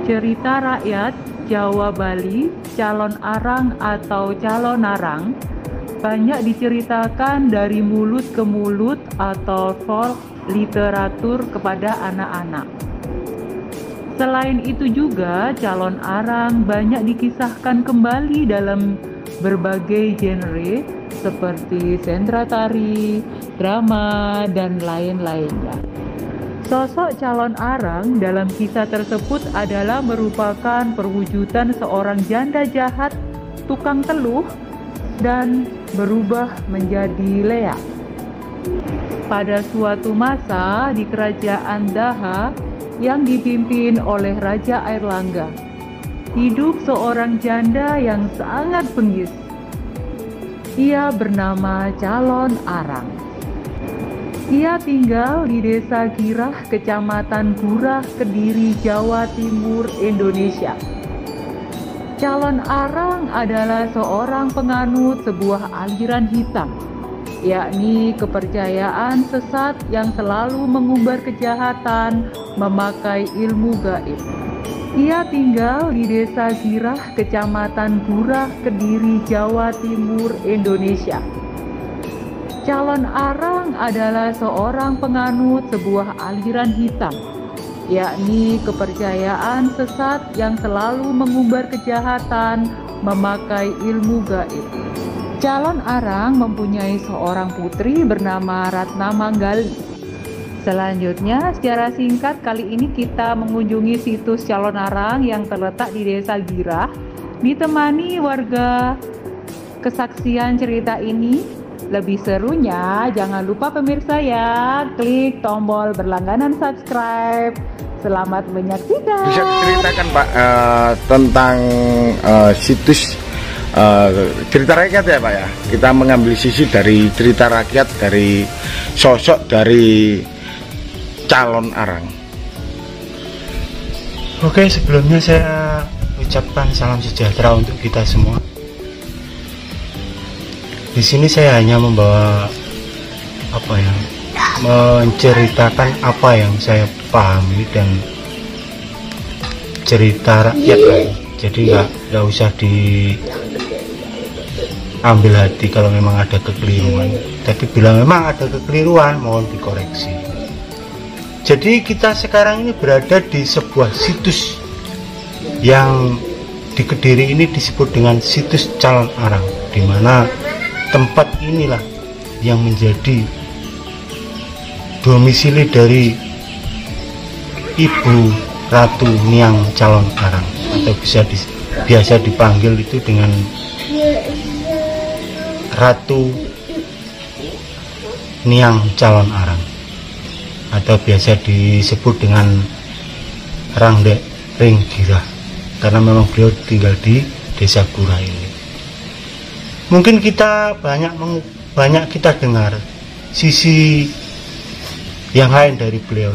Cerita rakyat Jawa Bali, calon arang atau calon arang, banyak diceritakan dari mulut ke mulut atau folk literatur kepada anak-anak. Selain itu juga, calon arang banyak dikisahkan kembali dalam berbagai genre seperti sentra tari, drama, dan lain-lainnya. Sosok calon arang dalam kisah tersebut adalah merupakan perwujudan seorang janda jahat, tukang teluh, dan berubah menjadi Lea. Pada suatu masa di kerajaan Daha yang dipimpin oleh Raja Airlangga, hidup seorang janda yang sangat bengis. Ia bernama Calon Arang. Ia tinggal di Desa Girah, Kecamatan Gurah, Kediri, Jawa Timur, Indonesia. Calon Arang adalah seorang penganut sebuah aliran hitam, yakni kepercayaan sesat yang selalu mengumbar kejahatan memakai ilmu gaib. Ia tinggal di Desa Girah, Kecamatan Gurah, Kediri, Jawa Timur, Indonesia. Calon Arang adalah seorang penganut sebuah aliran hitam, yakni kepercayaan sesat yang selalu mengumbar kejahatan memakai ilmu gaib. Calon Arang mempunyai seorang putri bernama Ratna Manggali. Selanjutnya, secara singkat kali ini kita mengunjungi situs Calon Arang yang terletak di Desa Girah, ditemani warga kesaksian cerita ini. Lebih serunya, jangan lupa pemirsa ya, klik tombol berlangganan subscribe. Selamat menyaksikan. Bisa diceritakan Pak tentang situs cerita rakyat ya Pak ya? Kita mengambil sisi dari cerita rakyat, dari sosok dari calon arang. Oke, sebelumnya saya ucapkan salam sejahtera untuk kita semua. Di sini saya hanya membawa menceritakan apa yang saya pahami dan cerita rakyat lah. Jadi nggak usah diambil hati kalau memang ada kekeliruan. Tapi bila memang ada kekeliruan, mohon dikoreksi. Jadi kita sekarang ini berada di sebuah situs yang di Kediri ini disebut dengan situs Calon Arang, di mana tempat inilah yang menjadi domisili dari Ibu Ratu Niang Calon Arang, atau biasa dipanggil itu dengan Ratu Niang Calon Arang, atau biasa disebut dengan Rangdek Ring Girah, karena memang beliau tinggal di Desa Gurah ini. Mungkin kita banyak kita dengar sisi yang lain dari beliau,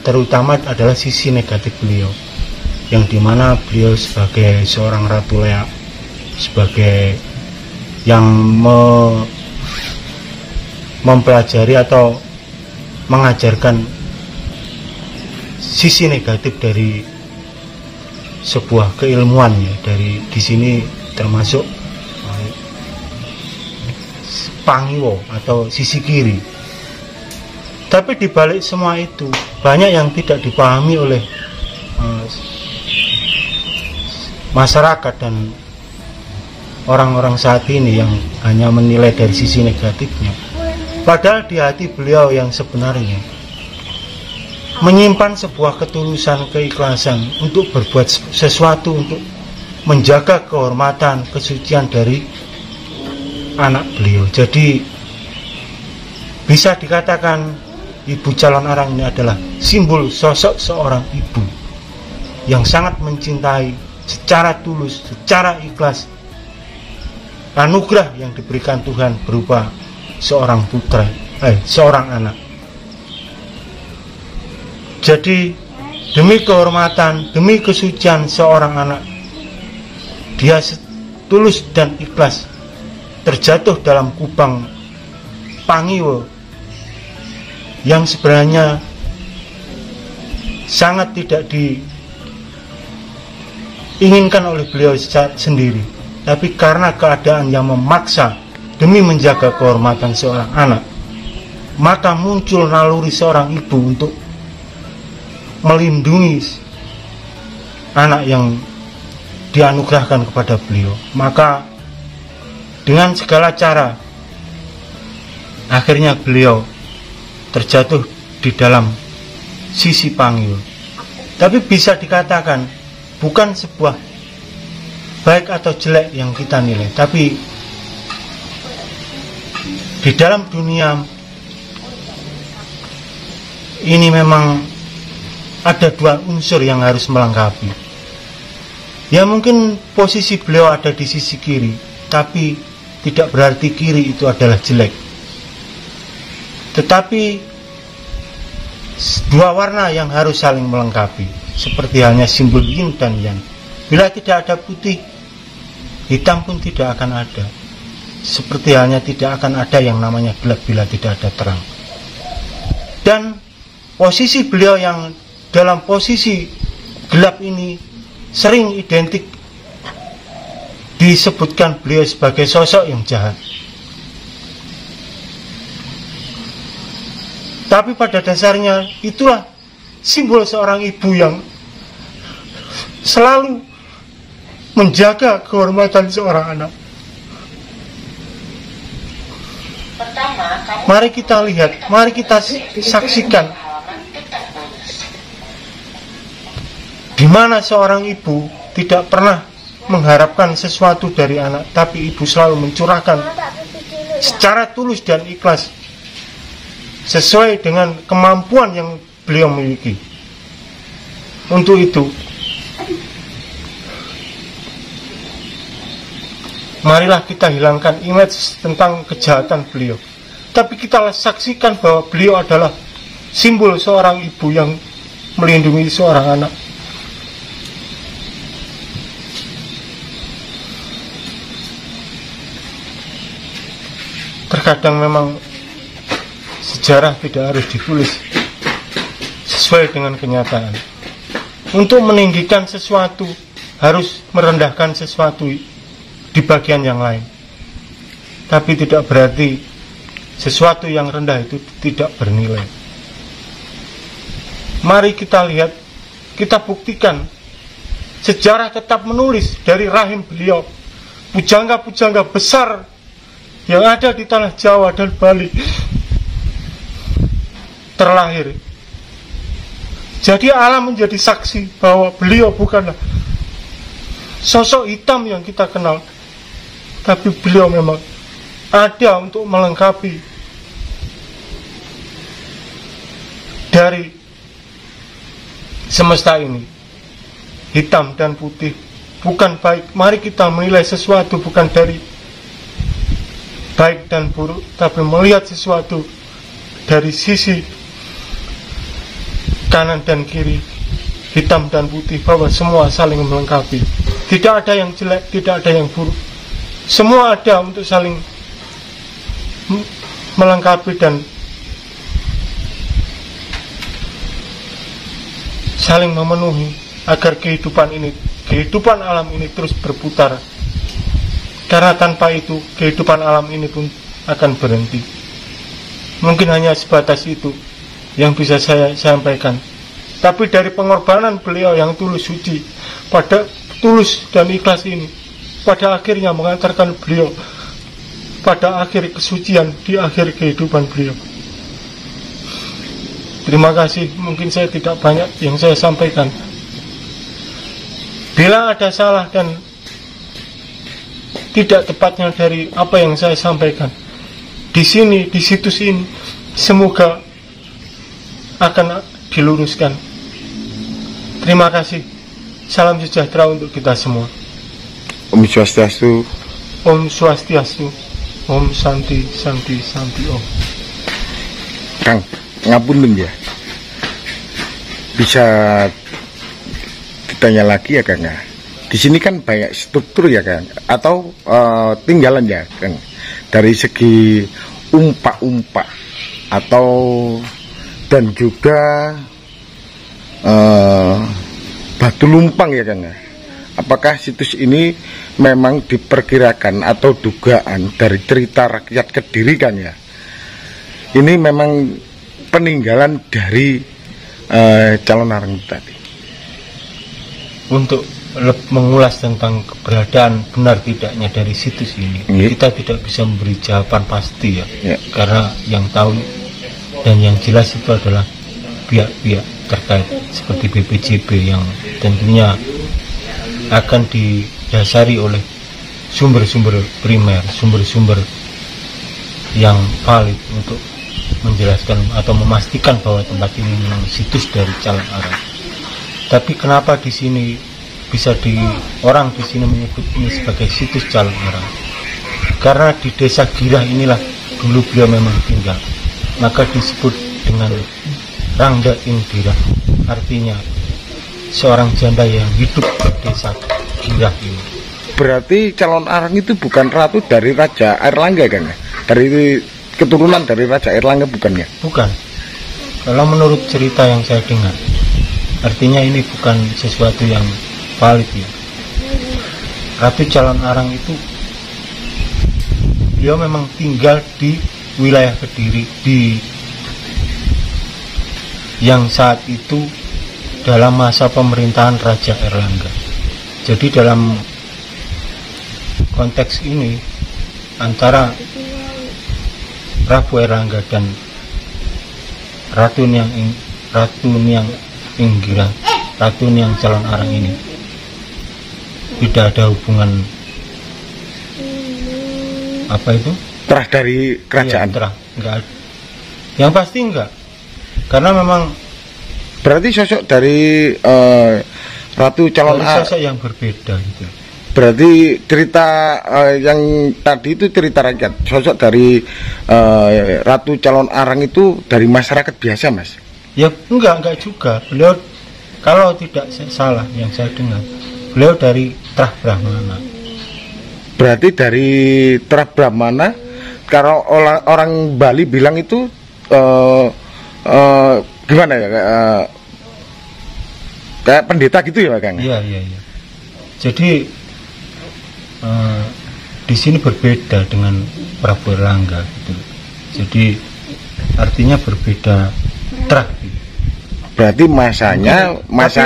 terutama adalah sisi negatif beliau, yang dimana beliau sebagai seorang Ratu Lea, sebagai yang mempelajari atau mengajarkan sisi negatif dari sebuah keilmuan ya. Dari di sini termasuk Pangiwo atau sisi kiri. Tapi dibalik semua itu banyak yang tidak dipahami oleh masyarakat dan orang-orang saat ini, yang hanya menilai dari sisi negatifnya. Padahal di hati beliau yang sebenarnya menyimpan sebuah ketulusan, keikhlasan untuk berbuat sesuatu untuk menjaga kehormatan, kesucian dari anak beliau. Jadi bisa dikatakan Ibu Calon Arang ini adalah simbol sosok seorang ibu yang sangat mencintai secara tulus, secara ikhlas anugerah yang diberikan Tuhan berupa seorang putra, seorang anak. Jadi demi kehormatan, demi kesucian seorang anak, dia tulus dan ikhlas terjatuh dalam kubang Pangiwo yang sebenarnya sangat tidak diinginkan oleh beliau sendiri, tapi karena keadaan yang memaksa demi menjaga kehormatan seorang anak, maka muncul naluri seorang ibu untuk melindungi anak yang dianugerahkan kepada beliau. Maka dengan segala cara akhirnya beliau terjatuh di dalam sisi panggil. Tapi bisa dikatakan bukan sebuah baik atau jelek yang kita nilai, tapi di dalam dunia ini memang ada dua unsur yang harus melengkapi. Ya mungkin posisi beliau ada di sisi kiri, tapi tidak berarti kiri itu adalah jelek. Tetapi dua warna yang harus saling melengkapi, seperti halnya simbol yin dan yang. Bila tidak ada putih, hitam pun tidak akan ada. Seperti halnya tidak akan ada yang namanya gelap bila tidak ada terang. Dan posisi beliau yang dalam posisi gelap ini sering identik disebutkan beliau sebagai sosok yang jahat. Tapi pada dasarnya itulah simbol seorang ibu yang selalu menjaga kehormatan seorang anak. Mari kita lihat, mari kita saksikan di mana seorang ibu tidak pernah mengharapkan sesuatu dari anak, tapi ibu selalu mencurahkan secara tulus dan ikhlas sesuai dengan kemampuan yang beliau miliki. Untuk itu, marilah kita hilangkan image tentang kejahatan beliau, tapi kita saksikan bahwa beliau adalah simbol seorang ibu yang melindungi seorang anak. Terkadang memang sejarah tidak harus ditulis sesuai dengan kenyataan. Untuk meninggikan sesuatu harus merendahkan sesuatu di bagian yang lain. Tapi tidak berarti sesuatu yang rendah itu tidak bernilai. Mari kita lihat, kita buktikan sejarah tetap menulis dari rahim beliau. Pujangga-pujangga besar yang ada di tanah Jawa dan Bali terlahir. Jadi alam menjadi saksi bahwa beliau bukanlah sosok hitam yang kita kenal, tapi beliau memang ada untuk melengkapi dari semesta ini. Hitam dan putih bukan baik. Mari kita menilai sesuatu bukan dari baik dan buruk, tapi melihat sesuatu dari sisi kanan dan kiri, hitam dan putih, bahwa semua saling melengkapi. Tidak ada yang jelek, tidak ada yang buruk. Semua ada untuk saling melengkapi dan saling memenuhi agar kehidupan alam ini terus berputar. Karena tanpa itu kehidupan alam ini pun akan berhenti. Mungkin hanya sebatas itu yang bisa saya sampaikan. Tapi dari pengorbanan beliau yang tulus suci, pada tulus dan ikhlas ini, pada akhirnya mengantarkan beliau pada akhir kesucian di akhir kehidupan beliau. Terima kasih. Mungkin saya tidak banyak yang saya sampaikan. Bila ada salah dan tidak tepatnya dari apa yang saya sampaikan di sini, di situs ini, semoga akan diluruskan. Terima kasih. Salam sejahtera untuk kita semua. Om Swastiastu. Om Swastiastu. Om Santi Santi Santi Om. Kang, ngapunten ya. Bisa ditanya lagi ya Kang? Di sini kan banyak struktur ya Kang, atau tinggalan ya Kang, dari segi umpak-umpak atau dan juga batu lumpang ya Kang. apakah situs ini memang diperkirakan atau dugaan dari cerita rakyat Kediri kan ya, ini memang peninggalan dari calon arang tadi? Untuk mengulas tentang keberadaan benar tidaknya dari situs ini, kita tidak bisa memberi jawaban pasti ya. Karena yang tahu dan yang jelas itu adalah pihak-pihak terkait seperti BPJB yang tentunya akan didasari oleh sumber-sumber primer, sumber-sumber yang valid untuk menjelaskan atau memastikan bahwa tempat ini memang situs dari calon arang. Tapi kenapa di sini bisa orang di sini menyebut ini sebagai situs calon arang? Karena di desa Girah inilah dulu beliau memang tinggal, maka disebut dengan Rangda ing Girah, artinya seorang janda yang hidup di desa Girah ini. Berarti calon arang itu bukan ratu dari Raja Airlangga kan? Dari keturunan dari Raja Airlangga bukannya? Bukan. Kalau menurut cerita yang saya dengar, artinya ini bukan sesuatu yang valid ya. Ratu calon arang itu dia memang tinggal di wilayah Kediri yang saat itu dalam masa pemerintahan Raja Airlangga. Jadi dalam konteks ini antara Prabu Airlangga dan Ratu Niang Girah, Ratu Niang calon arang ini tidak ada hubungan apa itu? Terah dari kerajaan? Iya, terah, enggak. Yang pasti enggak. Karena memang berarti sosok dari Ratu calon arang sosok yang berbeda gitu. Berarti cerita yang tadi itu cerita rakyat. Sosok dari Ratu calon arang itu dari masyarakat biasa, Mas? Ya enggak juga. Beliau kalau tidak salah yang saya dengar, beliau dari Trah Brahmana. Berarti dari Trah Brahmana. Kalau orang Bali bilang itu gimana ya? Kayak pendeta gitu ya, Kang? Iya. Jadi di sini berbeda dengan Prabu Airlangga gitu. Jadi artinya berbeda trah. Berarti masanya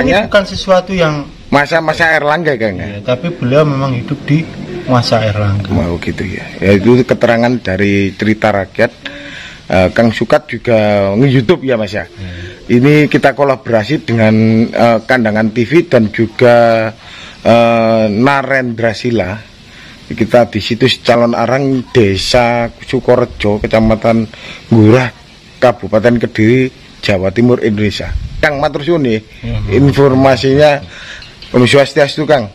ini bukan sesuatu yang masa Airlangga kan? Ya, tapi beliau memang hidup di masa Airlangga. Mau gitu ya. Ya itu keterangan dari cerita rakyat. Kang Sukat juga nge-YouTube ya Mas ya. Ini kita kolaborasi dengan Kandangan TV dan juga Narendra Sila. Kita di situs calon arang Desa Sukorejo, Kecamatan Ngurah, Kabupaten Kediri, Jawa Timur, Indonesia. Kang matur suwun nih informasinya. Om Swastiastu Kang.